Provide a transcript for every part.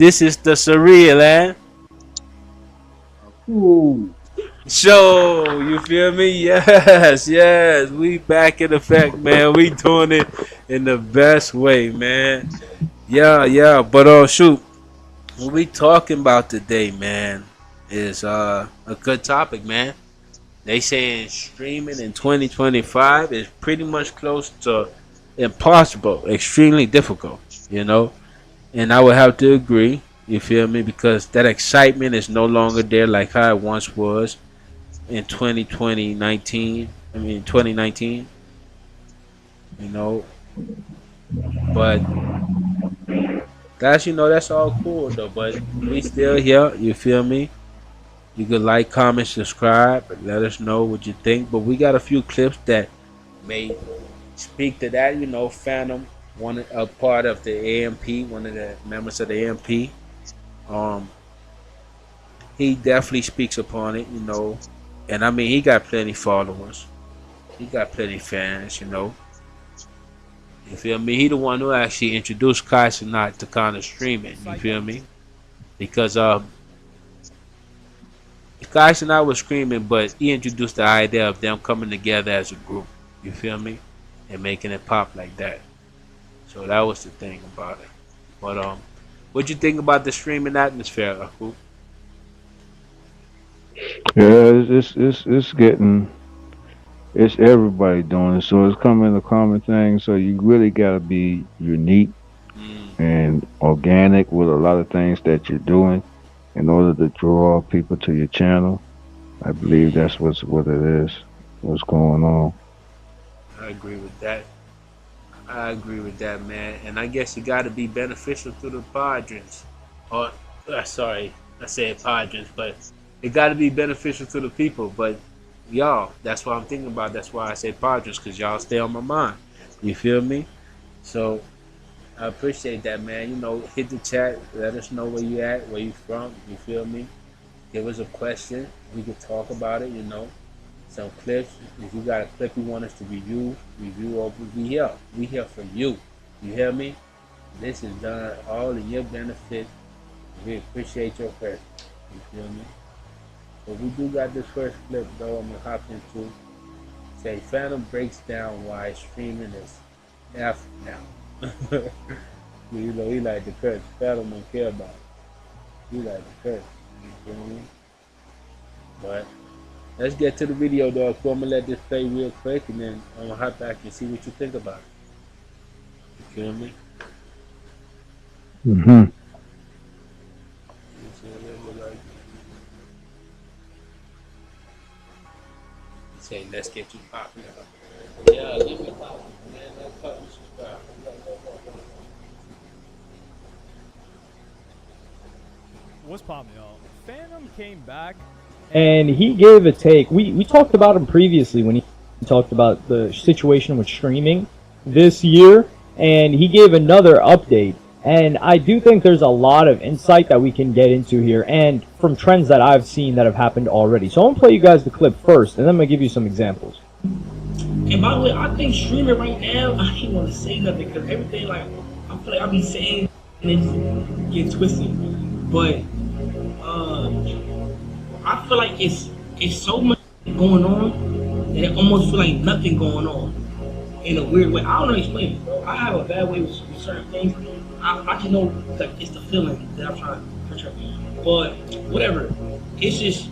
This is the surreal, eh? Ooh. Show, you feel me? Yes, yes. We back in effect, man. We doing it in the best way, man. Yeah, yeah. But shoot, what we talking about today, man, is a good topic, man. They saying streaming in 2025 is pretty much close to impossible, extremely difficult, you know. And I would have to agree. You feel me? Because that excitement is no longer there like how it once was in 2019. I mean 2019. You know, but that's all cool though. But we still here. You feel me? You could like, comment, subscribe, and let us know what you think. But we got a few clips that may speak to that. You know, Phantom, a part of the AMP, one of the members of the AMP. Um, he definitely speaks upon it. You know, and I mean he got plenty followers. He got plenty fans. You know, you feel me? He the one who actually introduced Kai Cenat to kind of streaming. You feel me? Because Guys and I was screaming, but he introduced the idea of them coming together as a group. You feel me? And making it pop like that. So that was the thing about it. But what you think about the streaming atmosphere, Aku? Yeah, it's getting it's everybody doing it, so it's coming a common thing. So you really gotta be unique Mm, and organic with a lot of things that you're doing in order to draw people to your channel. I believe mm, that's what it is. What's going on? I agree with that. I agree with that, man. And I guess you got to be beneficial to the Padres. Or, sorry, I said Padres, but it got to be beneficial to the people. But y'all, that's what I'm thinking about. That's why I say Padres, because y'all stay on my mind. You feel me? So I appreciate that, man. You know, hit the chat. Let us know where you at, where you from. You feel me? Give us a question. We could talk about it. You know, some clips. If you got a clip you want us to review over. We here. We here for you. You hear me? This is done all in your benefit. We appreciate your question. You feel me? But we do got this first clip though. I'm gonna hop into. Say Phantom breaks down why streaming is F now. You know, he like the curse. Phantom don't care about it. He like the curse. You feel me? But let's get to the video, dog. So I'm gonna let this play real quick, and then I'm gonna hop back and see what you think about it. You feel me? Hmm. You feel me? Like, say, let's get you popping. Yeah, get me popping, man. Let's pop and subscribe. What's poppin', y'all? Phantom came back and he gave a take. We talked about him previously when he talked about the situation with streaming this year, and he gave another update. And I do think there's a lot of insight that we can get into here, and from trends that I've seen that have happened already. So I'm gonna play you guys the clip first, and then I'm gonna give you some examples. And by the way, I think streaming right now, I ain't want to say nothing because everything like I feel like I be saying and it get twisted. But I feel like it's so much going on that it almost feel like nothing going on in a weird way. I don't know how to explain it, bro. I have a bad way with certain things. I just know that it's the feeling that I'm trying to portray. But whatever, it's just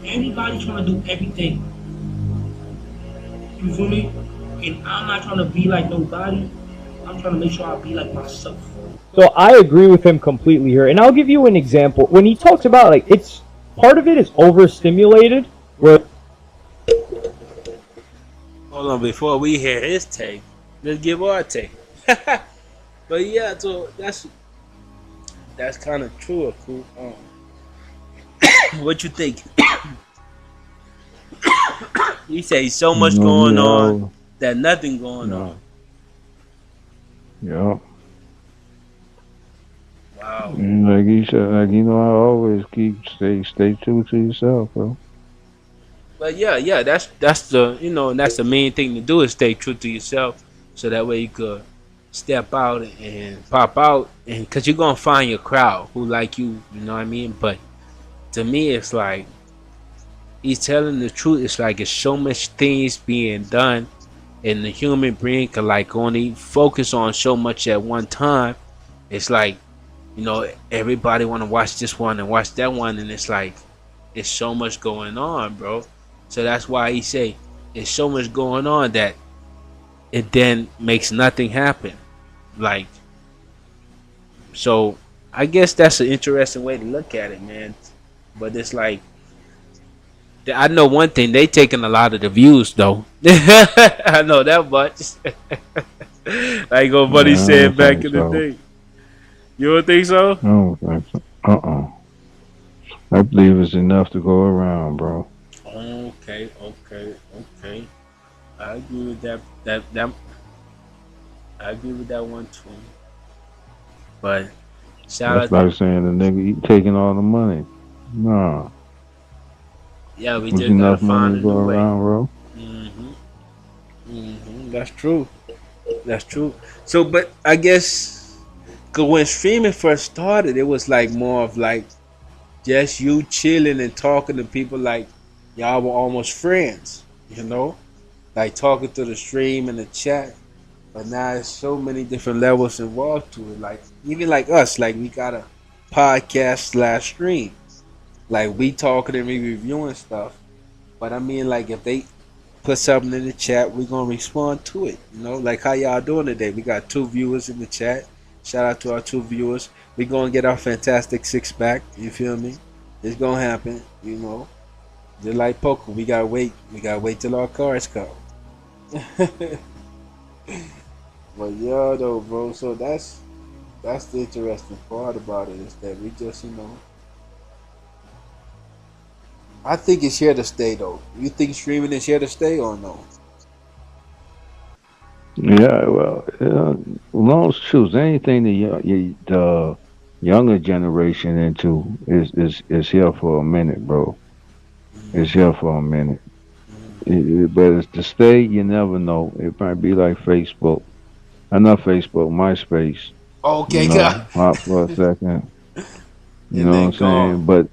everybody trying to do everything. You feel me? And I'm not trying to be like nobody. I'm trying to make sure I be like myself. So I agree with him completely here, and I'll give you an example. When he talks about like it's part of it is overstimulated, where Hold on, before we hear his take, let's give our take. But yeah, so that's kind of true. Cool. What you think? You say so You much know me, going on all. that nothing going on. No. Yeah. Wow. And like you said, like I always stay true to yourself, bro. But yeah, yeah, that's the and that's the main thing to do is stay true to yourself, so that way you could step out and pop out, and because you're gonna find your crowd who like you know what I mean. But to me, it's like he's telling the truth. It's like it's so much things being done, and the human brain can like only focus on so much at one time. It's like, everybody want to watch this one and watch that one, and it's like it's so much going on, bro. So that's why he say it's so much going on that it then makes nothing happen. Like, so I guess that's an interesting way to look at it, man. But it's like, I know one thing, they taking a lot of the views though. I know that much. Like old buddy said back in the day. You don't think so? I don't think so. I believe it's enough to go around, bro. Okay. I agree with that. I agree with that one too. But shout That's out like saying the nigga you taking all the money. Nah. Yeah, we There's just gotta enough find money to a go new way. around, bro. That's true. That's true. So, but I guess, cause when streaming first started, it was like more of like just you chilling and talking to people like y'all were almost friends, like talking to the stream and the chat. But now there's so many different levels involved to it. Like even like us, like we got a podcast/stream. Like we talking and we reviewing stuff. But I mean, like if they put something in the chat, we're gonna respond to it. Like how y'all doing today? We got 2 viewers in the chat. Shout out to our 2 viewers. We gonna get our fantastic 6-pack. You feel me? It's gonna happen. Just like poker, we gotta wait. We gotta wait till our cards come. But yeah, though, bro. So that's the interesting part about it, is that we just, I think it's here to stay, though. You think streaming is here to stay or no? Yeah, well, long choose anything the younger generation into is here for a minute, bro. It's here for a minute. But it's to stay, you never know. It might be like Facebook. Not Facebook, MySpace. Okay, God. Hot for a second. You And know then what I'm saying?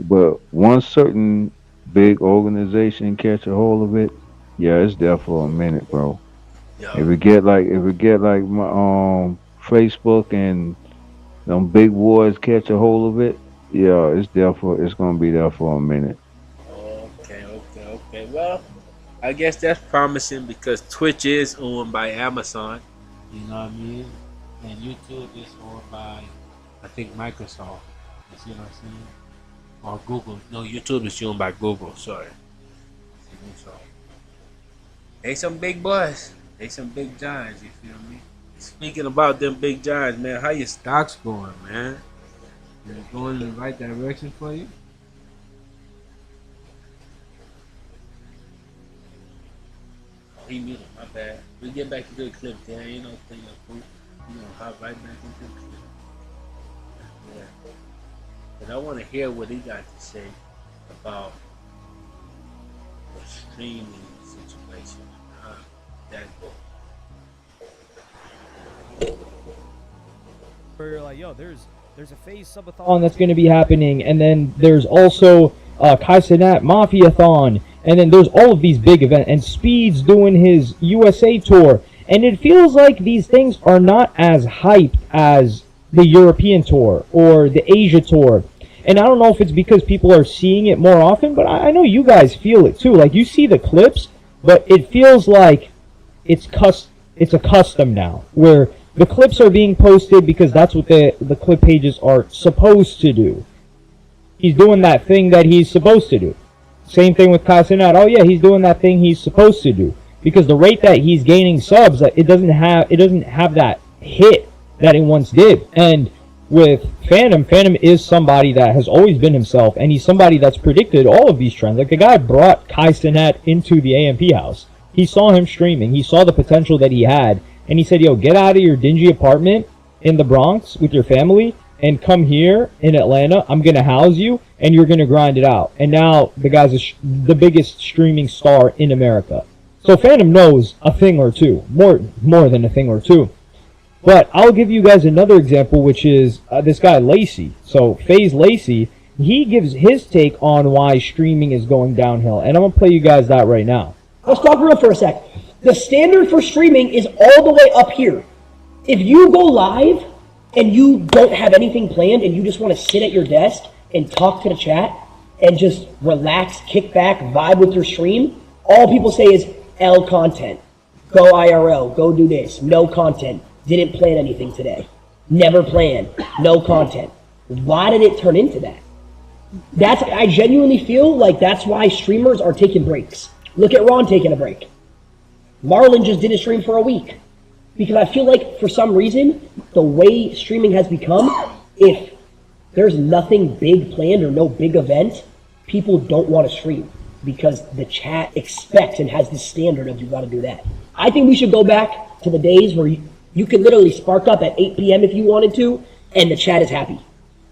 But once certain big organization catch a hold of it, yeah, it's there for a minute, bro. Yeah. If it get like my Facebook and them big boys catch a hold of it, yeah, it's gonna be there for a minute. Okay. Well, I guess that's promising because Twitch is owned by Amazon. You know what I mean? And YouTube is owned by, I think, Microsoft. You see what I'm saying? Or Google. No, YouTube is owned by Google. Sorry. So, they some big boys. They some big giants. You feel me? Speaking about them big giants, man, how your stocks going, man? Is it going in the right direction for you? Oh, he muted. My bad. We get back to the clip. There ain't no thing up. You know, hop right back into the clip. Yeah. But I want to hear what he got to say about the streaming situation. How that goes. Where you're like, yo, there's a phase subathon that's going to be happening, and then there's also Kai Cenat Mafia-thon, and then there's all of these big events, and Speed's doing his USA tour, and it feels like these things are not as hyped as the European tour or the Asia tour. And I don't know if it's because people are seeing it more often, but I know you guys feel it too. Like, you see the clips, but it feels like it's a custom now, where the clips are being posted because that's what the clip pages are supposed to do. He's doing that thing that he's supposed to do. Same thing with Kai Cenat. Oh yeah, he's doing that thing he's supposed to do. Because the rate that he's gaining subs, it doesn't have that hit that it once did. And with Phantom is somebody that has always been himself, and he's somebody that's predicted all of these trends. Like, the guy brought Kai Cenat into the AMP house. He saw him streaming. He saw the potential that he had. And he said, yo, get out of your dingy apartment in the Bronx with your family and come here in Atlanta. I'm going to house you, and you're going to grind it out. And now the guy's the biggest streaming star in America. So Phantom knows a thing or two, more than a thing or two. But I'll give you guys another example, which is this guy Lacey. So FaZe Lacey, he gives his take on why streaming is going downhill, and I'm gonna play you guys that right now. Let's talk real for a sec. The standard for streaming is all the way up here. If you go live and you don't have anything planned and you just want to sit at your desk and talk to the chat and just relax, kick back, vibe with your stream, all people say is L content. Go IRL, go do this. No content. Didn't plan anything today. Never planned. No content. Why did it turn into that? I genuinely feel like that's why streamers are taking breaks. Look at Ron taking a break. Marlon just did a stream for a week. Because I feel like for some reason, the way streaming has become, if there's nothing big planned or no big event, people don't want to stream because the chat expects and has this standard of you got to do that. I think we should go back to the days where you could literally spark up at 8 p.m. if you wanted to, and the chat is happy.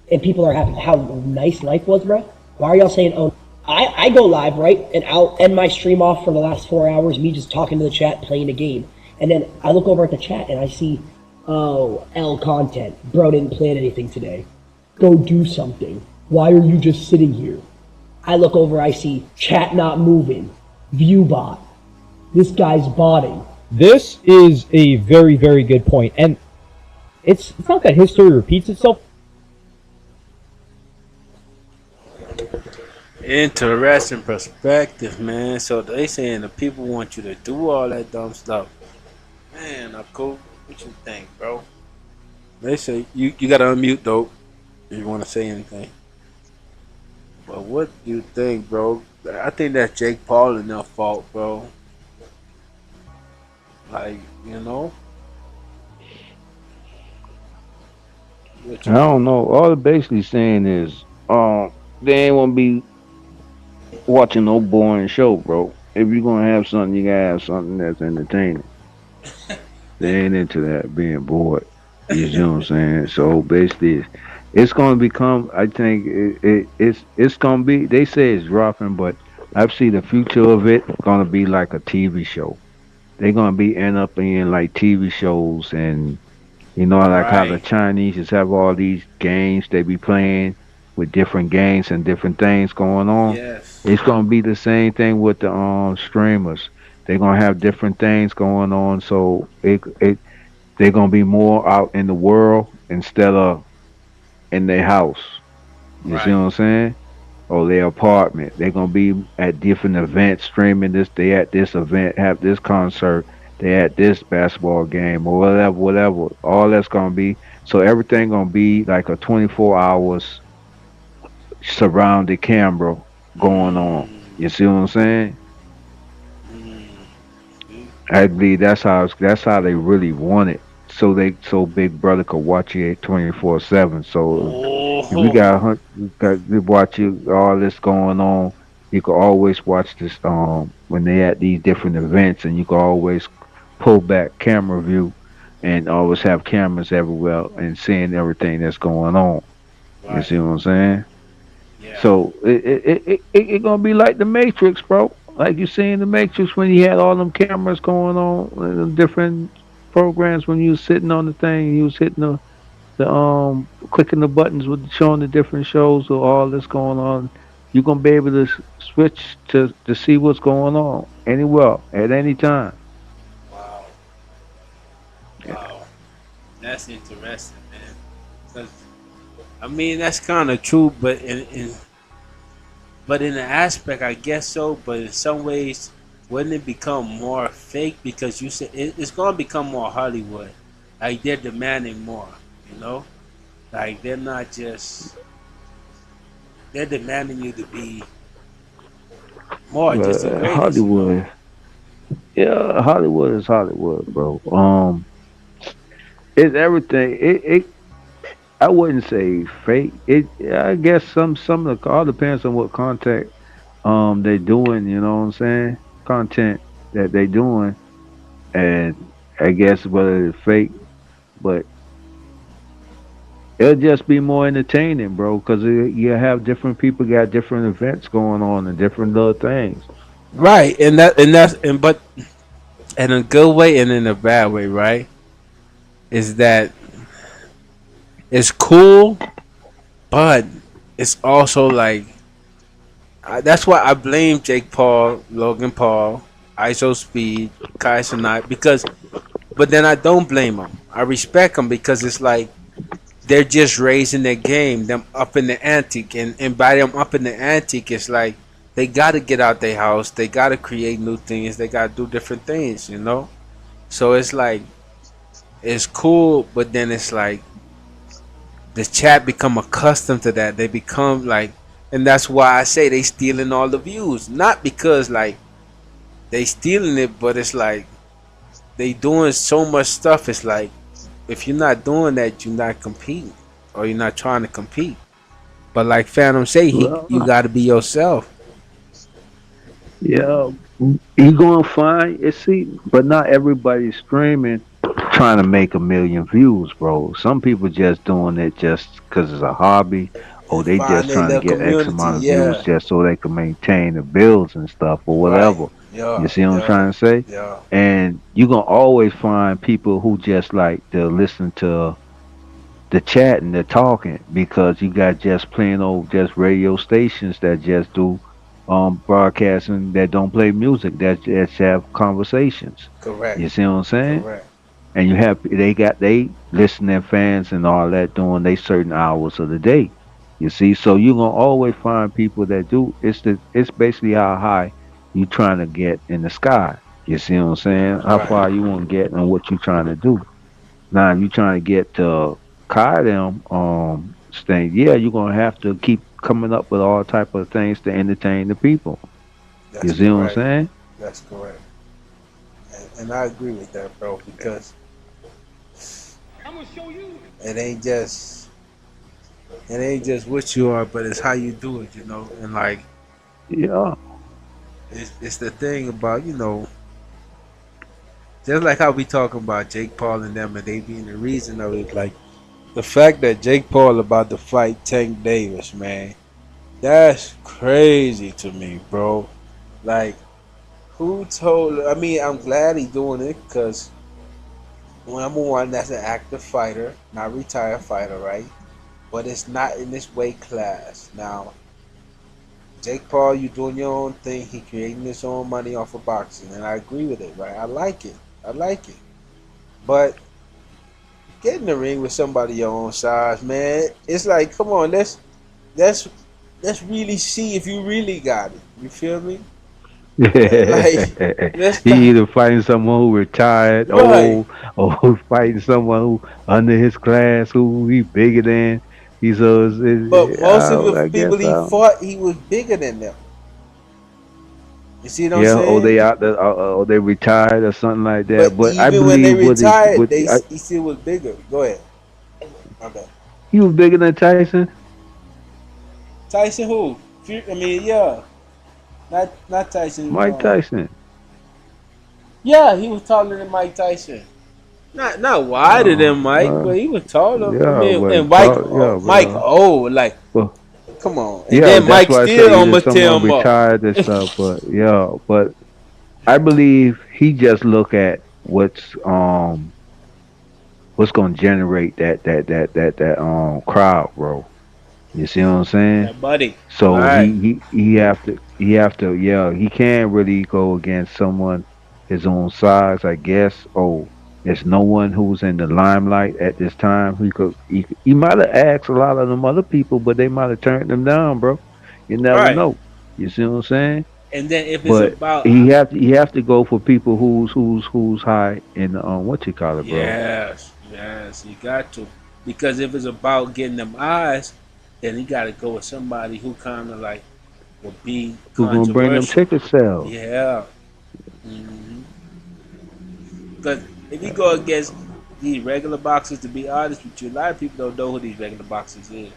And people are happy. How nice life was, bro. Why are y'all saying, oh, I go live, right? And I'll end my stream off for the last 4 hours, me just talking to the chat, playing a game. And then I look over at the chat and I see, oh, L content. Bro didn't plan anything today. Go do something. Why are you just sitting here? I look over, I see chat not moving. View bot. This guy's botting. This is a very, very good point. And it's not that history repeats itself. Interesting perspective, man. So they saying the people want you to do all that dumb stuff. Man, Cool. What you think, bro? They say you gotta unmute though if you wanna say anything. But what do you think, bro? I think that's Jake Paul and their fault, bro. Like, you know? I don't know. All they're basically saying is, they ain't want to be watching no boring show, bro. If you're gonna have something, you gotta have something that's entertaining. They ain't into that being bored. You see what I'm saying? So basically, it's gonna become. I think it's gonna be. They say it's dropping, but I see the future of it gonna be like a TV show. They're gonna be end up in like TV shows, and you know, like how the Chinese just have all these games they be playing with different games and different things going on. Yes. It's gonna be the same thing with the streamers. They're gonna have different things going on, so they're gonna be more out in the world instead of in their house. You see what I'm saying? Or their apartment. They're gonna be at different events, streaming this. They at this event, have this concert. They at this basketball game or whatever. All that's gonna be. So everything gonna be like a 24 hours surrounded camera going on. You see what I'm saying? I believe that's how they really want it. So Big Brother could watch you 24/7. So if you got to watch you all this going on, you can always watch this when they at these different events, and you can always pull back camera view and always have cameras everywhere and seeing everything that's going on. You see what I'm saying? Yeah. So it gonna be like the Matrix, bro. Like you seen the Matrix when you had all them cameras going on, the different programs when you was sitting on the thing, you was hitting the clicking the buttons with showing the different shows or all this going on. You're gonna be able to switch to see what's going on anywhere at any time. Wow. Wow. That's interesting, man. 'Cause, I mean, that's kind of true, but in an aspect, I guess so. But in some ways, wouldn't it become more fake because you said it's gonna become more Hollywood? Like they're demanding more, you know. Like they're demanding you to be more. Just the greatest, Hollywood. Yeah, Hollywood is Hollywood, bro. It's everything. It I wouldn't say fake. I guess some of the all depends on what content they doing. You know what I'm saying? Content that they doing, and I guess whether it's fake, but it'll just be more entertaining, bro. Because you have different people got different events going on and different little things. right? But in a good way and in a bad way, right? is that it's cool, but it's also like that's why I blame Jake Paul, Logan Paul, ISO Speed, Kai Cenat because, but then I don't blame them. I respect them because it's like they're just raising their game, them up in the antique, and by them up in the antique, it's like they got to get out their house, they got to create new things, they got to do different things, you know. So it's like it's cool, but then it's like the chat become accustomed to that. They become like, and that's why I say they stealing all the views, not because like they stealing it, but it's like they doing so much stuff. It's like if you're not doing that, you're not competing, or you're not trying to compete. But like Phantom say, you Well, got to be yourself. yeah, you gonna find it. See, but not everybody's streaming trying to make a million views, bro. Some people just doing it just because it's a hobby, or And they find just their trying to little get X community. amount of views Yeah, just so they can maintain the bills and stuff or right. whatever. You Yeah, see what I'm yeah, trying to say? yeah. And you gonna always find people who just like to listen to the chat and the talking because you got just plain old just radio stations that just do broadcasting that don't play music that just have conversations. Correct, You see what I'm saying? correct. And you have they got they listening fans and all that doing they certain hours of the day. You see, so you're gonna always find people that do. It's basically how high you trying to get in the sky. You see what I'm saying? How Right. far you want to get and what you trying to do. Now, if you trying to get to Kai them thing, yeah, you're gonna have to keep coming up with all type of things to entertain the people. You That's see what I'm correct. saying? That's correct. And I agree with that, bro, because it ain't just it ain't just what you are, but it's how you do it, you know. And like Yeah. it's the thing about, you know, just like how we talking about Jake Paul and them and they being the reason of it, like the fact that Jake Paul about to fight Tank Davis, man, that's crazy to me, bro. Like, who told? I mean, I'm glad he's doing it because number one, that's an active fighter, not retired fighter, right? But it's not in this weight class. Now, Jake Paul, you doing your own thing. He creating his own money off of boxing, and I agree with it, right? I like it. I like it. But get in the ring with somebody your own size, man. It's like, come on, let's let's really see if you really got it. You feel me? he Like, let's stop. either fighting someone who retired Right. old or fighting someone who under his class who he bigger than. He's But most of the I people guess he fought, he was bigger than them. You see what I'm yeah, or saying? they out there, or they retired or something like But that. But I even when they believe retired, what they he still was bigger. Go ahead. My bad. he was bigger than Tyson. Tyson who? I mean, yeah, not Tyson. Mike Tyson. Yeah, he was taller than Mike Tyson. Not wider than Mike, but he was taller. I Yeah, mean, and but Mike, yeah, Mike, but oh, like, well, come on. And yeah, then that's Mike why I say still either almost tear someone him up. retired and stuff. But yeah, but I believe he just look at what's gonna generate that crowd, bro. You see what I'm saying? Yeah, buddy. So Right. he have to yeah, he can't really go against someone his own size, I guess. Oh, there's no one who's in the limelight at this time. He might have asked a lot of them other people, but they might have turned them down, bro. You never Right. know. You see what I'm saying? And then if it's But about he have to go for people who's high in what you call it, bro. yes, you got to. Because if it's about getting them eyes, then you got to go with somebody who kind of like will be Who's gonna bring them controversial. ticket sales? Yeah. Because if you go against these regular boxers, to be honest with you, a lot of people don't know who these regular boxers is.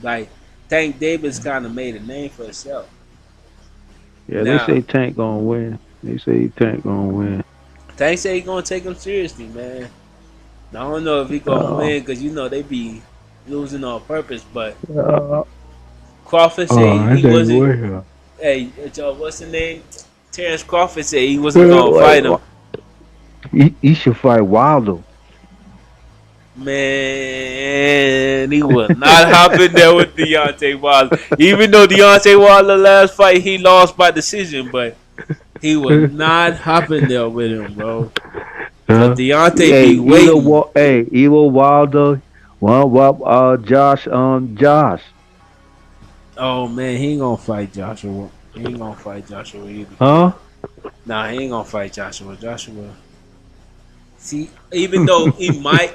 Like Tank Davis kind of made a name for himself. Yeah, they Now, say Tank gonna win. They say Tank gonna win. Tank say he gonna take him seriously, man. I don't know if he gonna Uh, win because you know they be losing on purpose, but uh, Crawford said I he think wasn't. win. Hey, Joe, what's the name? Terrence Crawford said he wasn't Well, gonna fight him. he should fight Wilder. Man, he was not hopping there with Deontay Wilder. Even though Deontay Wilder last fight he lost by decision, but he was not hopping there with him, bro. Huh? Cause Deontay Hey, be waiting. Either Wilder, Josh. Oh man, he ain't gonna fight Joshua. He ain't gonna fight Joshua either. Huh? Nah, he ain't gonna fight Joshua. See, even though he might,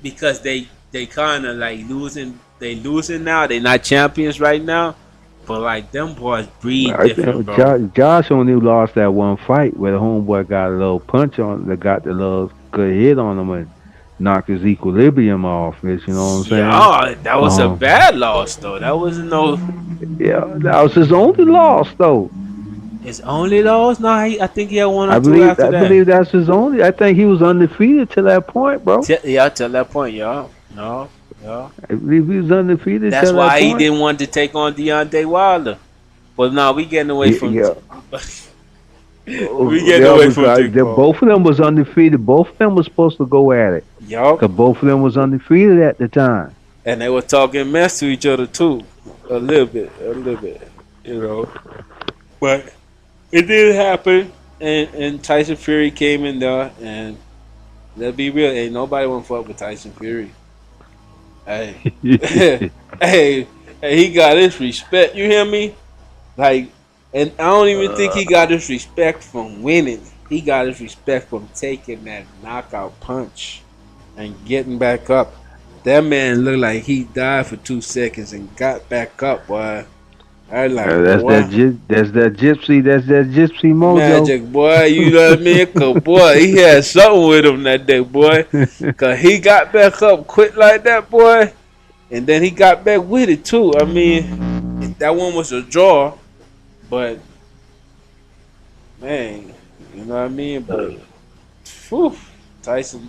because they kind of like losing. They losing now. They not champions right now. But like them boys breed I different, think bro. Josh only lost that one fight where the homeboy got a little punch on, that got the little good hit on him and knocked his equilibrium off. You know what I'm saying? Yeah, that was a Um, bad loss though. That wasn't no Yeah, that was his only loss though. his only loss. No, I think he had one or I two believe after I that. believe that's his only. I think he was undefeated to that point, bro. Yeah, till that point, yeah. No, yeah. I believe he was undefeated That's to why that he point. didn't want to take on Deontay Wilder. But now we getting away from. Yeah. We getting away from Jake Paul. Both of them was undefeated. Both of them was supposed to go at it. Yup. Cause both of them was undefeated at the time. And they were talking mess to each other too, a little bit, you know. But it did happen, and Tyson Fury came in there, and let's be real, ain't nobody want to fuck with Tyson Fury. Hey, hey, he got his respect. You hear me? Like, and I don't even think he got his respect from winning. He got his respect from taking that knockout punch and getting back up. That man looked like he died for 2 seconds and got back up, boy. I like, That's boy, that gypsy mojo. magic, boy. You know what I mean? Cause boy, he had something with him that day, boy. Cause he got back up quick like that, boy, and then he got back with it too. I mean, that one was a draw, but man, you know what I mean? But whew, Tyson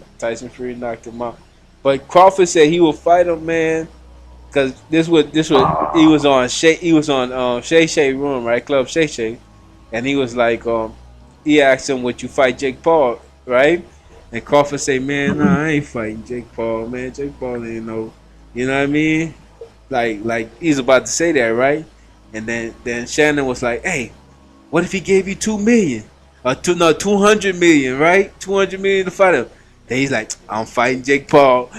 Fury knocked him out. But Crawford said he will fight him, man. Cause this was he was on Shay Shay room, right? Club Shay Shay, and he was like, he asked him, would you fight Jake Paul, right? And Crawford say, man, nah, I ain't fighting Jake Paul, man. Jake Paul ain't no, you know what I mean? Like he's about to say that, right? And then Shannon was like, hey, what if he gave you 2 million? 200 million, right? 200 million to fight him. Then he's like, I'm fighting Jake Paul.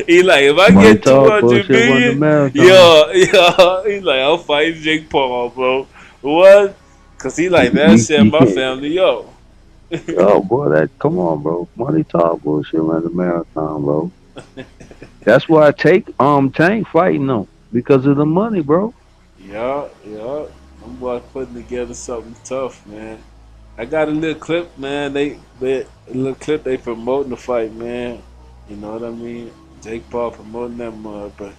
He like, if I Money get talk, 200 bullshit, won the million, marathon. yeah. He's like, I'm fighting Jake Paul, bro. What? Cause he like, that set my family up. Oh boy, come on, bro. Money talk, bullshit, run the marathon, bro. That's why I take Tank fighting them, because of the money, bro. Yeah. Them boys putting together something tough, man. I got a little clip, man. They promoting the fight, man. You know what I mean? Jake Paul promoting that mud, but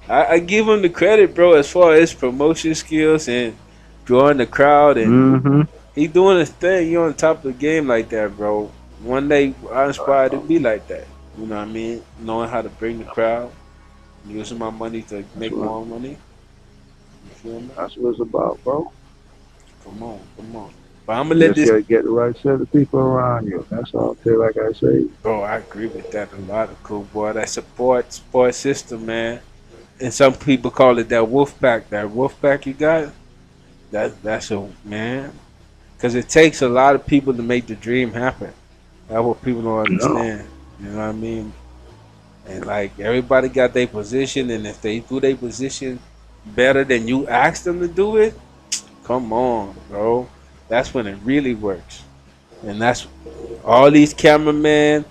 I give him the credit, bro, as far as promotion skills and drawing the crowd, and he doing his thing. You on top of the game like that, bro. One day I aspire to be like that. You know what I mean? Knowing how to bring the crowd, using my money to make more money. You feel me? That's what it's about, bro. Come on. But I'm gonna let Just this. gotta get the right set of people around you. That's all. Like I say. Bro, I agree with that a lot. Of cool, boy. That support system, man. And some people call it that wolf pack. That wolf pack you got. That's a man. Because it takes a lot of people to make the dream happen. That's what people don't understand. You know what I mean? And like everybody got their position, and if they do their position better than you ask them to do it, come on, bro. That's when it really works. And that's all these cameramen,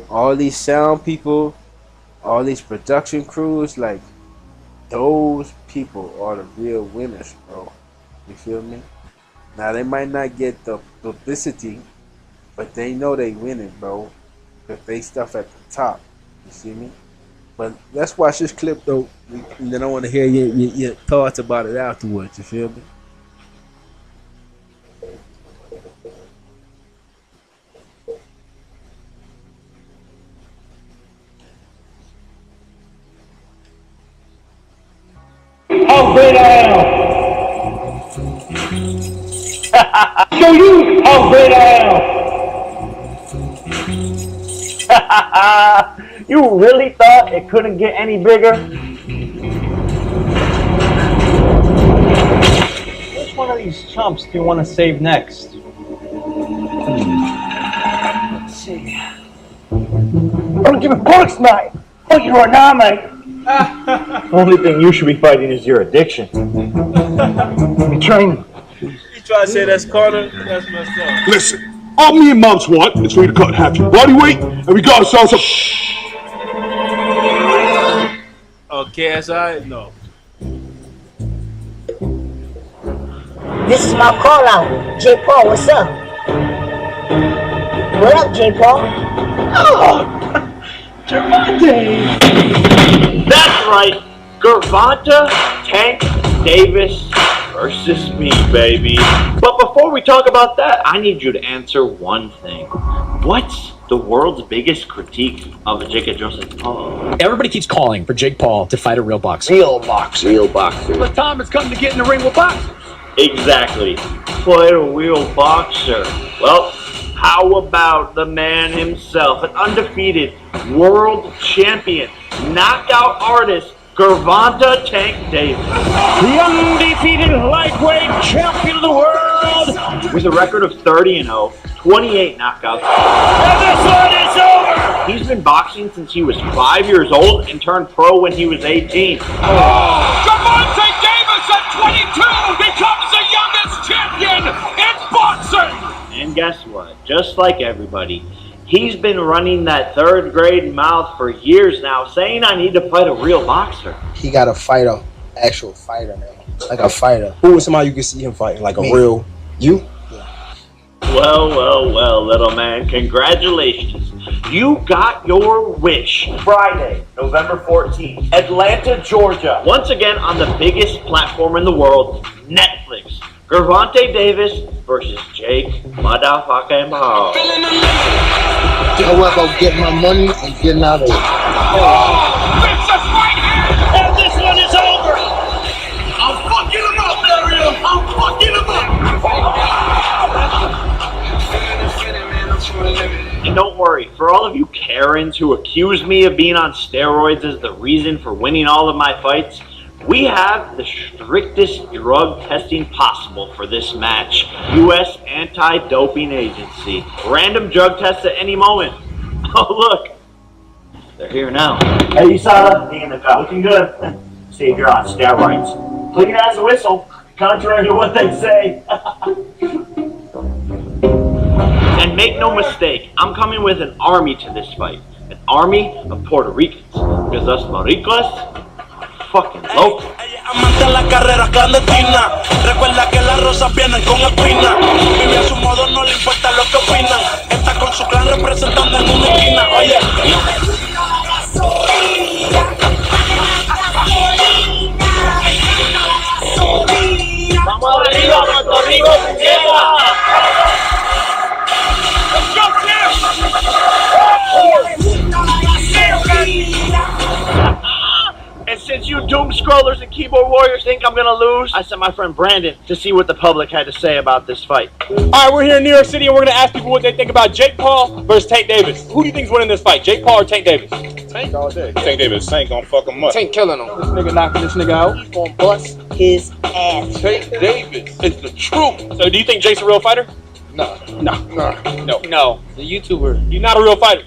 all these sound people, all these production crews, like those people are the real winners, bro. You feel me? Now they might not get the publicity, but they know they winning, bro. If they stuff at the top. You see me? But let's watch this clip though, and then I want to hear your thoughts about it afterwards. You feel me? How great I am! Show you how great I am! You really thought it couldn't get any bigger? Which one of these chumps do you want to save next? Let's see. Ultimate Corks Night! What you are now, mate? Only thing you should be fighting is your addiction. Me training. You try to say that's Carter? That's messed up. Listen, all me and Moms want is for you to cut half your body weight, and we got ourselves a. Oh, KSI? No. This is my call out. J. Paul, what's up? What up, J. Paul? Oh, Gervonta! That's right, Gervonta Tank Davis versus me, baby. But before we talk about that, I need you to answer one thing. What's the world's biggest critique of Jake Joseph Paul? Everybody keeps calling for Jake Paul to fight a real boxer. Real boxer. Real boxer. The time has come to get in the ring with boxers. Exactly. Fight a real boxer. Well, how about the man himself, an undefeated world champion, knockout artist, Gervonta Tank Davis. The undefeated lightweight champion of the world! With a record of 30-0, 28 knockouts. And this one is over! He's been boxing since he was 5 years old and turned pro when he was 18. Gervonta Davis at 22 becomes the youngest champion in boxing! And guess what? Just like everybody, he's been running that third grade mouth for years now, saying I need to fight a real boxer. He got to fight a actual fighter now, like a fighter. Who is somebody you can see him fighting, like a real you? Well, little man, congratulations. You got your wish. Friday, November 14th, Atlanta, Georgia. Once again on the biggest platform in the world, Netflix. Gervonta Davis versus Jake motherfucking Paul. However, I'll get my money and getting out of here. Vicious right hand! And this one is over! I'm fucking him up, Mario! I'm fucking him up! And don't worry, for all of you Karens who accuse me of being on steroids as the reason for winning all of my fights, we have the strictest drug testing possible for this match. U.S. Anti-Doping Agency. Random drug tests at any moment. Oh, look. They're here now. Hey, USADA, me in the car. Looking good. See if you're on steroids. Clean as a whistle, contrary to what they say. And make no mistake, I'm coming with an army to this fight. An army of Puerto Ricans. Because us maricas fucking loco. Amante a la carrera clandestina. Recuerda que las rosas vienen con espina. Vive a su modo, no le importa lo que opinan. Está con su clan representando en una esquina. Oye. Vamos arriba, Puerto Rico, llega. Let's go, And since you doom scrollers and keyboard warriors think I'm gonna lose, I sent my friend Brandon to see what the public had to say about this fight. Alright, we're here in New York City and we're gonna ask people what they think about Jake Paul versus Tank Davis. Who do you think's winning this fight, Jake Paul or Tank Davis? Tank all day. Tank Davis. Tank gonna fuck him up. Tank killing him. This nigga knocking this nigga out. He's gonna bust his ass. Tank Davis is the truth. So do you think Jake's a real fighter? No. The YouTuber. You're not a real fighter.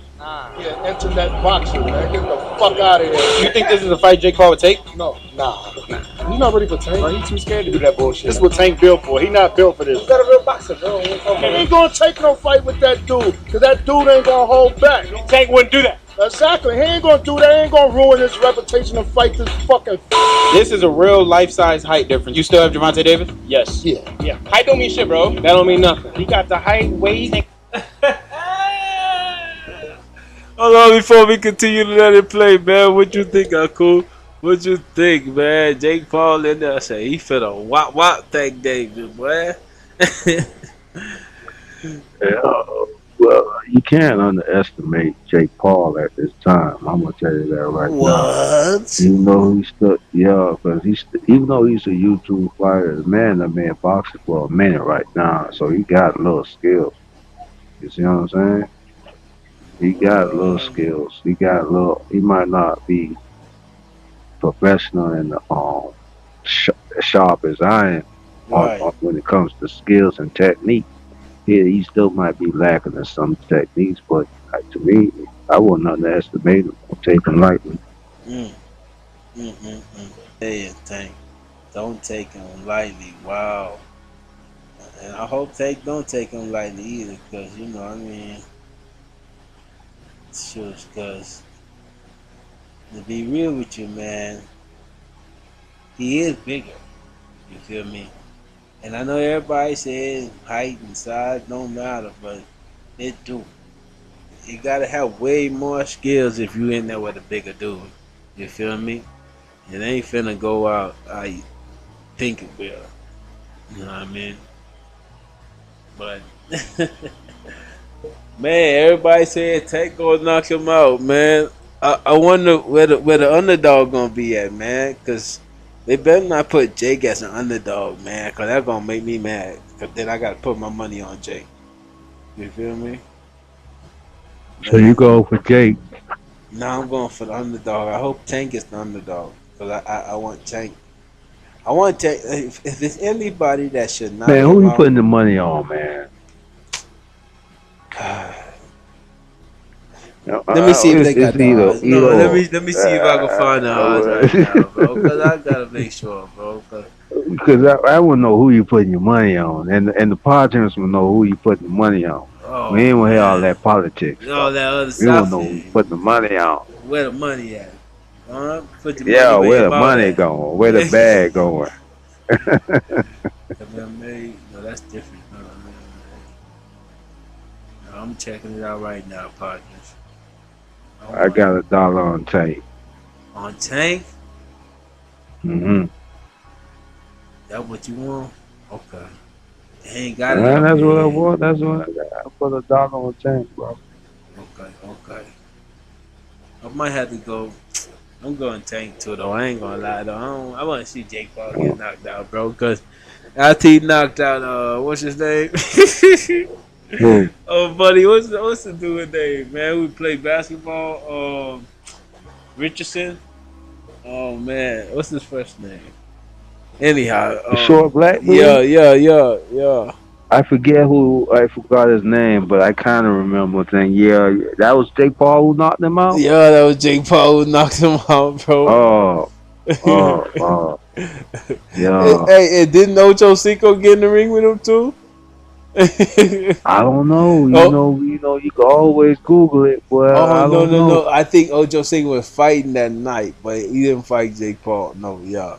Yeah, internet boxer, man. Get the fuck out of here. You think this is a fight Jake Paul would take? No. He's not ready for Tank. Bro, he's too scared to do that bullshit. This is what Tank built for. He not built for this. He's not a real boxer, bro. He ain't gonna take no fight with that dude, because that dude ain't gonna hold back. Tank wouldn't do that. Exactly. He ain't gonna do that. He ain't gonna ruin his reputation and fight this fucking. This is a real life-size height difference. You still have Gervonta Davis? Yes. Yeah. Height don't mean shit, bro. That don't mean nothing. He got the height, weight. Hold on, before we continue to let it play, man. What you think, Uncle? What you think, man? Jake Paul in there say he finna wop Tank Davis, boy. Well, you can't underestimate Jake Paul at this time. I'm gonna tell you that right now. What? Even though because even though he's a YouTube fighter, the man that been boxing for a minute right now, so he got a little skills. You see what I'm saying? He got little skills. He got little. He might not be professional and sharp as I am Right. when it comes to skills and technique. Yeah, he still might be lacking in some techniques, but to me, I wouldn't underestimate him or take him lightly. Mm, Hey, Tank, don't take him lightly. Wow. And I hope Tank don't take him lightly either, because, you know, I mean, sure, because to be real with you, man, he is bigger. You feel me? And I know everybody says height and size don't matter, but it do. You gotta have way more skills if you in there with a bigger dude. You feel me? It ain't finna go out how you think it will. You know what I mean? But man, everybody said Tank gonna knock him out, man. I wonder where the underdog gonna be at, man, because they better not put Jake as an underdog, man, because that's gonna make me mad. Because then I gotta put my money on Jake. You feel me? So you go for Jake. Now I'm going for the underdog. I hope Tank is the underdog, because I want Tank. I want Tank. If there's anybody that should not, Man, who you putting the money on, man? Let me see if they got the odds. No, either let me see if I can find the odds right now, bro. Because I gotta make sure, bro. Because I wouldn't know who you putting your money on, and the Padres will know who you putting the money on. Oh, we ain't gonna hear all that politics. All that other We stuff. don't know who you putting the money on. Where the money at? Put the Yeah, money where the money going? Where the bag going? No, that's different. No, I'm checking it out right now, partners. I got $1 on Tank. On Tank? Mm-hmm. That what you want? Okay. He ain't got it. Man, that's what I want. That's what I got. I put $1 on Tank, bro. Okay. I might have to go. I'm going Tank too, though. I ain't gonna lie, though. I want to see Jake Paul get knocked out, bro. Because after he knocked out, what's his name? Who? Oh, buddy, what's the dude's name, man? We play basketball. Richardson. Oh man, what's his first name? Anyhow, The short black dude? Yeah. I forgot his name, but I kind of remember thing. Yeah, that was Jake Paul who knocked him out. Yeah, that was Jake Paul who knocked him out, bro. Oh. Yeah. Hey, didn't Ocho Cinco get in the ring with him too? I don't know. You know, you can always Google it, but I don't know. No. I think Ocho Cinco was fighting that night, but he didn't fight Jake Paul. No, yeah,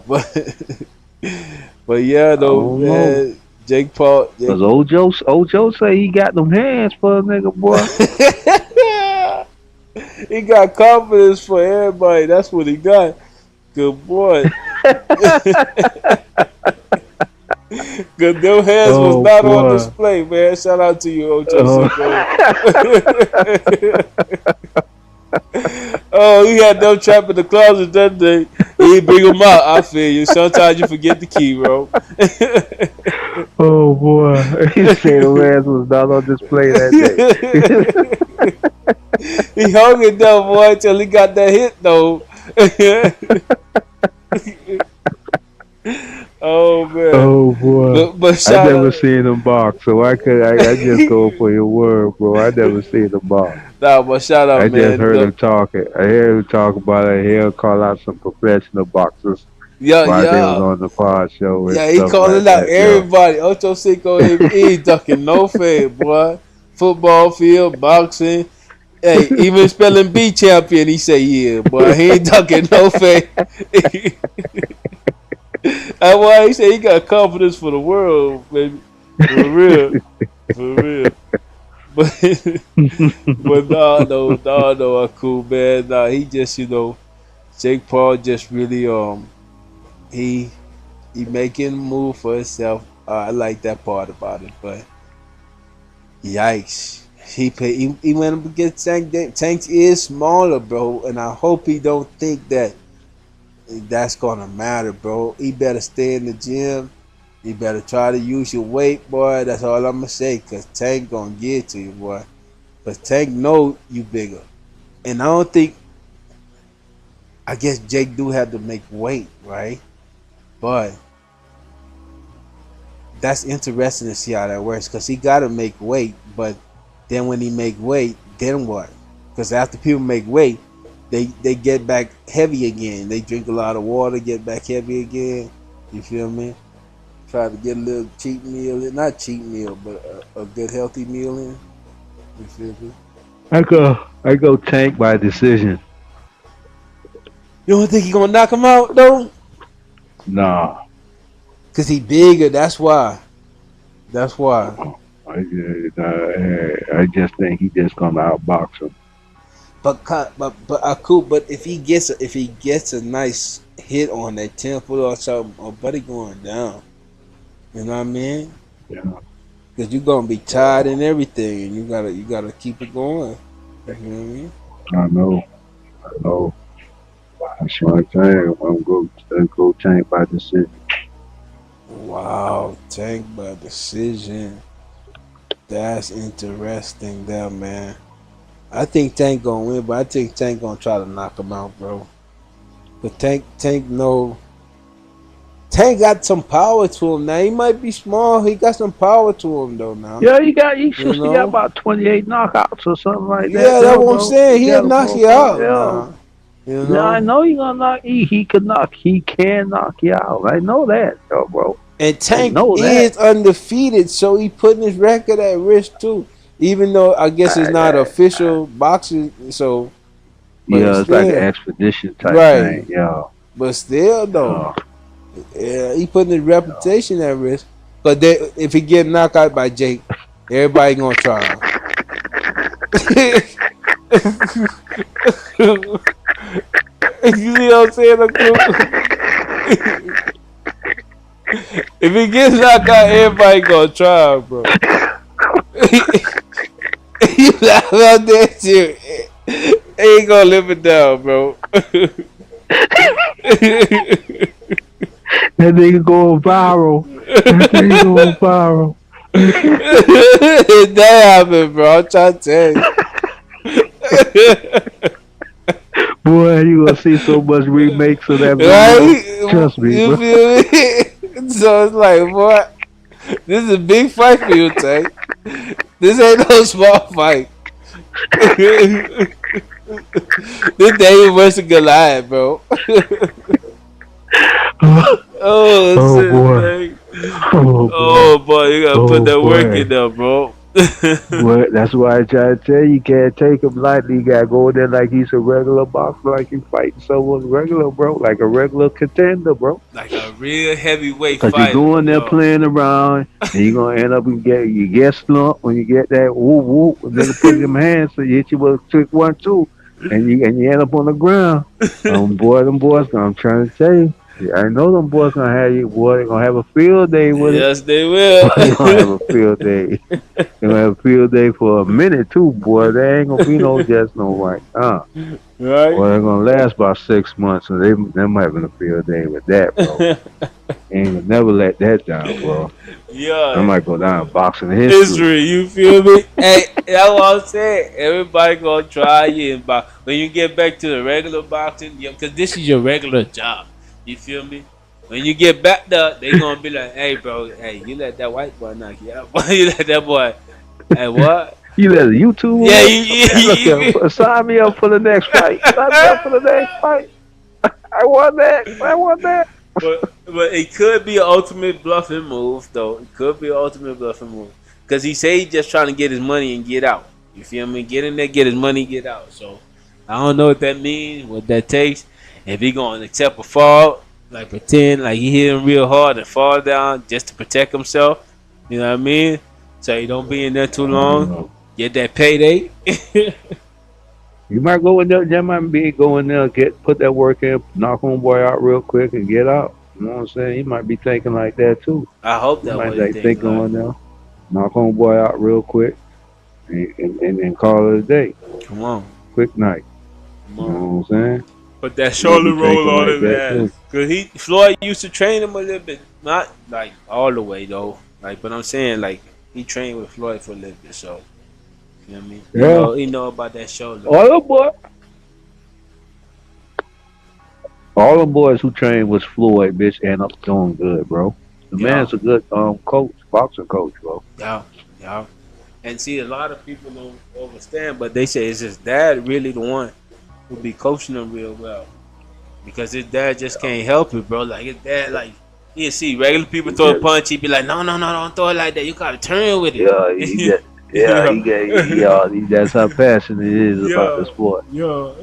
but yeah, though, man. Jake Paul. Cause Ojo say he got them hands for a nigga, boy. He got confidence for everybody. That's what he got. Good boy. Cause them hands was not on display, man. Shout out to you, Ocho Cinco. Oh, he had them trapped in the closet that day. He bring them out. I feel you. Sometimes you forget the key, bro. Oh boy, he said the hands was not on display that day. He hung it down, boy, till he got that hit though. Oh man. Oh boy. But I never seen him box, so I just go for your word, bro. I never seen him box. Nah, but shout out, man. I just heard him talking. I heard him talk about it. He'll call out some professional boxers. While they was on the pod show. Yeah, he calling out everybody. Ocho Cinco, he ducking no fade, boy. Football field, boxing. Hey, even spelling bee champion, he say yeah, boy. He ain't ducking no fade. That's why he say he got confidence for the world, baby. For real. But no, cool, man. Nah, he just, Jake Paul just really, he making a move for himself. I like that part about it, but yikes. He went up against Tank. Tank is smaller, bro, and I hope he don't think that's gonna matter, bro. He better stay in the gym. You better try to use your weight, boy. That's all I'm gonna say, cause Tank gonna get to you, boy. but Tank know you bigger, and I don't think. I guess Jake do have to make weight, right? But that's interesting to see how that works because he got to make weight. But then when he make weight, then what? Because after people make weight, they get back heavy again. They drink a lot of water, get back heavy again. You feel me? Try to get a little cheat meal, not cheat meal, but a good healthy meal in. You feel me? I go Tank by decision. You don't think he gonna knock him out though? Nah. Cause he bigger. That's why. That's why. I just think he just gonna outbox him. But if he gets a nice hit on that temple or something, or buddy going down. You know what I mean? Yeah. Cause you're gonna be tired and everything, and you gotta keep it going. You know what I mean? I know. That's what I'm saying. I'm go Tank by decision. Wow, Tank by decision. That's interesting there, man. I think Tank gonna win, but I think Tank gonna try to knock him out, bro. But Tank got some power to him now. He might be small. He got some power to him though now. Yeah, he got about 28 knockouts or something like that. Yeah, that's what I'm saying. He'll knock you out. Now. You know? Yeah, I know he gonna knock. He can knock you out. I know that, though, bro. And Tank is undefeated, so he putting his record at risk too. Even though I guess it's not official boxing, so yeah, it's like an expedition type thing. Yeah, but still though, yeah, he putting his reputation at risk. But if he get knocked out by Jake, everybody gonna try him. You see what I'm saying? If he gets knocked out, everybody gonna try him, bro. You laugh about that shit. Ain't gonna live it down, bro. That nigga going viral. That happened, bro. I'm trying to tell you. Boy, you gonna see so much remakes of that video. Right? Trust me, You bro. feel me? So it's like, boy, this is a big fight for you, Tank. This ain't no small fight. This David versus Goliath, bro. Oh boy, you gotta put that work in there, bro. Well, that's why I try to tell you, can't take him lightly. You gotta go in there like he's a regular boxer, like he's fighting someone regular, bro, like a regular contender, bro. Like a real heavyweight fight. Cause you go in there playing around, and you gonna end up and you get slumped when you get that whoop whoop, and then put them hands so you hit you with a quick 1-2, and you end up on the ground. Them boys, I'm trying to tell you. I know them boys gonna have you, boy. They're gonna have a field day with it. Yes, they will. They're gonna have a field day. They're gonna have a field day for a minute too, boy. They ain't gonna be no just no right. Right. Well, they're gonna last about 6 months, and them having a field day with that, bro. Ain't gonna never let that down, bro. Yeah. I might go down boxing history. You feel me? Hey, that's what I'm saying. Everybody gonna try you in box. When you get back to the regular boxing, because this is your regular job. You feel me? When you get back there, they gonna be like, "Hey, bro, hey, you let that white boy knock you out. You let that boy, hey, what? You let a YouTube? Yeah, you sign me up for the next fight. Sign me up for the next fight. I want that. But it could be an ultimate bluffing move, though. It could be an ultimate bluffing move because he say he's just trying to get his money and get out. You feel me? Get in there, get his money, get out. So I don't know what that means, what that takes. If he gonna accept a fall, like pretend like he hit him real hard and fall down just to protect himself, you know what I mean? So he don't be in there too long. Get that payday. You might go in there. That might be go in there, put that work in, knock homeboy out real quick, and get out. You know what I'm saying? He might be thinking like that too. I hope that might way. think going there, knock homeboy out real quick, and call it a day. Come on, quick night. You know what I'm saying? Put that shoulder roll on his ass. Cause Floyd used to train him a little bit, not like all the way though. Like, but I'm saying like he trained with Floyd for a little bit, so You know what I mean? Yeah. He know about that shoulder. All the boys who trained with Floyd, bitch, end up doing good, bro. The man's a good coach, boxing coach, bro. Yeah. And see, a lot of people don't understand, but they say it's his dad really the one who be coaching them real well. Because his dad just can't help it, bro. Like his dad, like you see regular people throw a punch, he'd be like, no, don't throw it like that. You gotta turn with it. That's how passionate he is about the sport. Yo.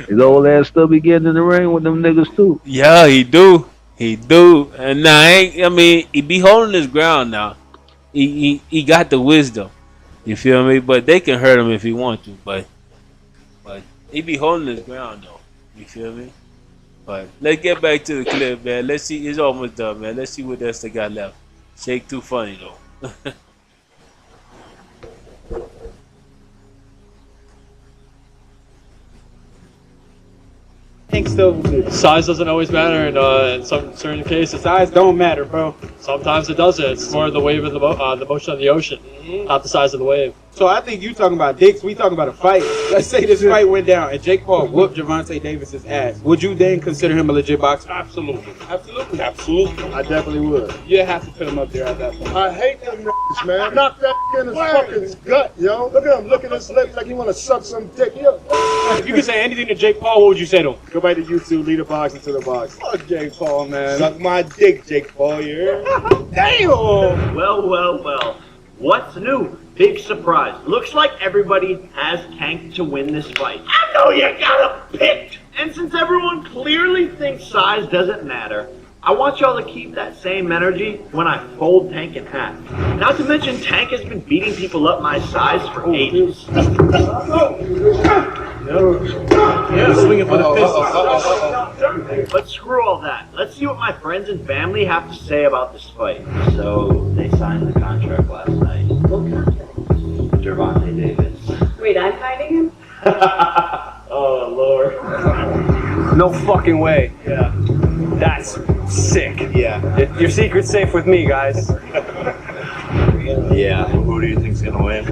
His old ass still be getting in the ring with them niggas too. Yeah, he do. And now he be holding his ground now. He got the wisdom. You feel me? But they can hurt him if he want to. But he be holding his ground though. You feel me? But let's get back to the clip, man. Let's see. It's almost done, man. Let's see what else they got left. Shake too funny though. I think still size doesn't always matter in some certain cases. Size don't matter, bro. Sometimes it doesn't. It's more the wave of the motion of the ocean, not the size of the wave. So I think you talking about dicks. We talking about a fight. Let's say this fight went down and Jake Paul whooped Gervonta Davis's ass. Would you then consider him a legit boxer? Absolutely. Absolutely. I definitely would. You have to put him up there at that point. I hate them niggas, man. Knock that in his fucking gut, yo. Look at him looking at his lips like he want to suck some dick. If you could say anything to Jake Paul, what would you say to him? Go back to YouTube, lead a boxing to the box. Fuck Jake Paul, man. Suck my dick, Jake Paul, you hear? Damn! Well. What's new? Big surprise. Looks like everybody has Tank to win this fight. I know you got him picked! And since everyone clearly thinks size doesn't matter, I want y'all to keep that same energy when I fold Tank in half. Not to mention, Tank has been beating people up my size for ages. Yeah, swinging for the fist. But screw all that. Let's see what my friends and family have to say about this fight. So, they signed the contract last night. What contract? Gervonta Davis. Wait, I'm fighting him? Oh, Lord. No fucking way. Yeah. That's sick. Yeah. Your secret's safe with me, guys. Yeah. Who do you think's gonna win?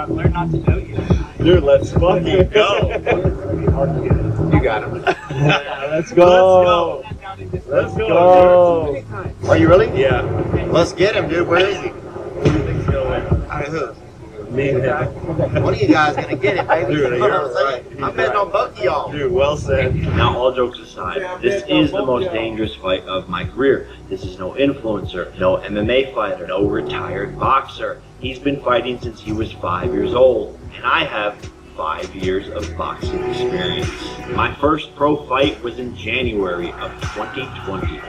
Learn not to know you. Dude, let's fucking go. You got him. Let's go. Let's go. Are you really? Yeah. Let's get him, dude. Where is he? Who do you think's gonna win? All right, who? Me and him. One of you guys gonna get it, baby. Dude, You know what you're I'm saying? right. I'm betting on both of y'all. Dude, well said. Now, all jokes aside, this is the most dangerous fight of my career. This is no influencer, no MMA fighter, no retired boxer. He's been fighting since he was 5 years old, and I have 5 years of boxing experience. My first pro fight was in January of 2020.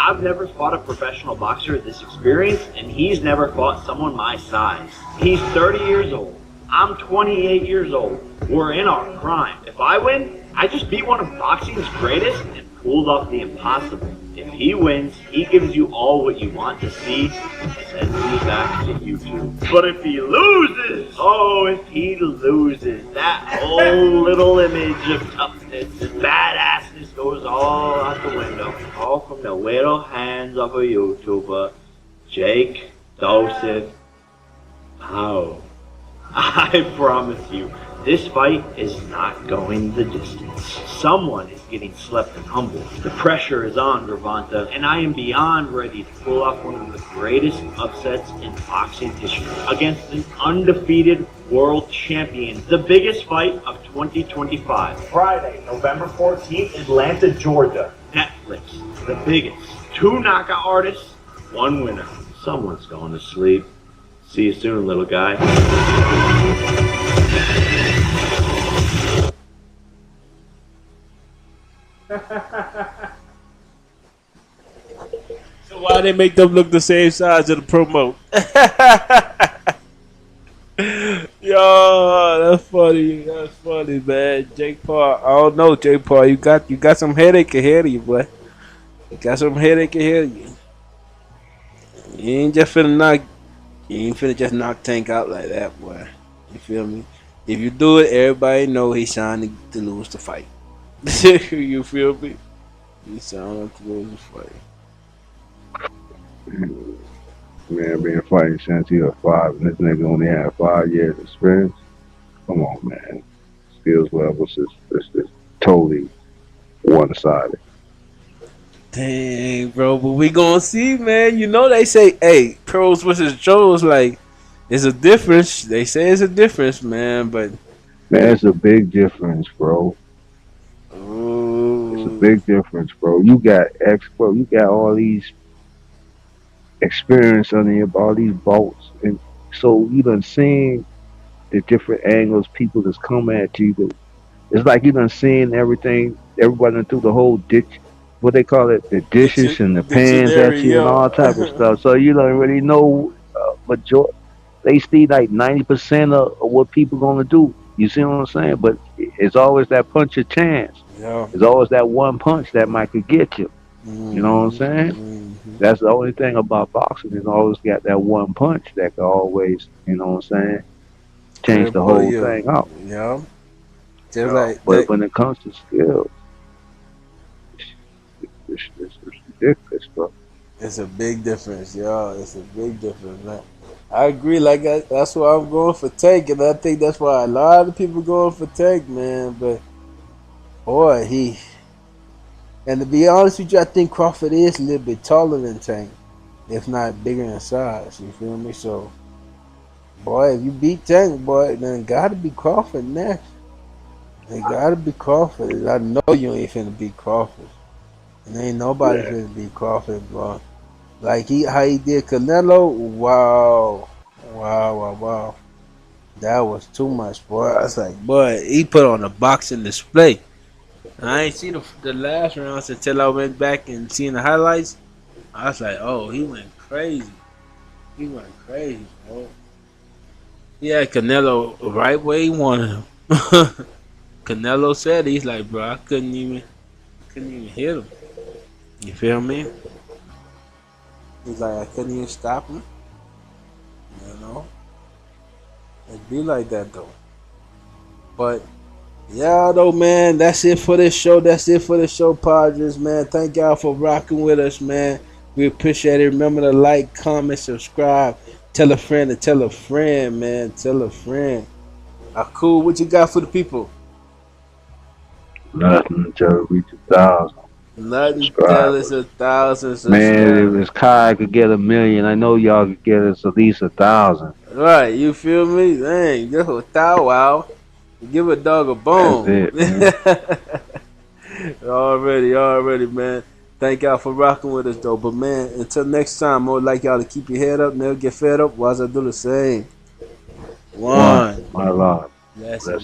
I've never fought a professional boxer this experience, and he's never fought someone my size. He's 30 years old. I'm 28 years old. We're in our prime. If I win, I just beat one of boxing's greatest and pulled off the impossible. If he wins, he gives you all what you want to see and sends me back to YouTube. But if he loses, that whole little image of toughness and badassness goes all out the window. All from the little hands of a YouTuber, Jake Joseph Powell. I promise you, this fight is not going the distance. Someone is getting slept and humbled. The pressure is on Gervonta, and I am beyond ready to pull off one of the greatest upsets in boxing history against an undefeated world champion. The biggest fight of 2025. Friday, November 14th, Atlanta, Georgia. Netflix, the biggest. 2 knockout artists, 1 winner. Someone's going to sleep. See you soon, little guy. So why they make them look the same size of the promo? Yo, that's funny. That's funny, man. Jake Paul. I don't know, Jake Paul. You got some headache ahead of you, boy. You got some headache ahead of you. You ain't finna just knock Tank out like that, boy. You feel me? If you do it, everybody know he's trying to lose the fight. You feel me? He's trying to lose the fight. Man, been fighting since he was 5, and this nigga only had 5 years experience. Come on, man. Skills levels is totally one-sided. Dang, bro, but we gonna see, man. You know they say, hey, pros versus Joes, like, it's a difference. They say it's a difference, man, but Man, it's a big difference, bro. It's a big difference, bro. You got you got all these experience under your all these bolts, and so you done seen the different angles people that's coming at you. It's like you done seen everything, everybody done through the whole ditch, what they call it, the dishes and the pans at you and all type of stuff. So you don't really know majority. They see like 90% of what people gonna do. You see what I'm saying? But it's always that punch of chance. Yeah. It's always that one punch that might could get you. You know what I'm saying? That's the only thing about boxing. It's always got that one punch that can always, you know what I'm saying, change the whole thing out. Yeah. Just like, but when it comes to skills, it's ridiculous, bro. it's a big difference, y'all. It's a big difference, man. I agree. Like that's why I'm going for Tank, and I think that's why a lot of people going for Tank, man. But boy, and to be honest with you, I think Crawford is a little bit taller than Tank, if not bigger in size. You feel me? So, boy, if you beat Tank, boy, then it gotta be Crawford next. It gotta be Crawford. I know you ain't finna beat Crawford, and ain't nobody finna beat Crawford, bro. Like how he did Canelo, wow. That was too much, boy. I was like, boy, he put on a boxing display. I ain't seen the last rounds until I went back and seen the highlights. I was like, oh, he went crazy. He went crazy, bro. He had Canelo right where he wanted him. Canelo said, he's like, bro, I couldn't even hit him. You feel me? He's like, I couldn't even stop him. You know? It'd be like that, though. But, yeah, though, man, that's it for this show. That's it for the show, Padres, man. Thank y'all for rocking with us, man. We appreciate it. Remember to like, comment, subscribe. Tell a friend to tell a friend, man. Tell a friend. Cool. What you got for the people? Nothing until we reach 1,000. Nothing tell us 1,000. Man, if Kai could get 1 million, I know y'all could get us at least 1,000. Right, you feel me? Dang, give a thou wow. Give a dog a bone. That's it, already, man. Thank y'all for rocking with us, though. But, man, until next time, I would like y'all to keep your head up, never get fed up. Whilst I do the same. One. My Lord. Bless love.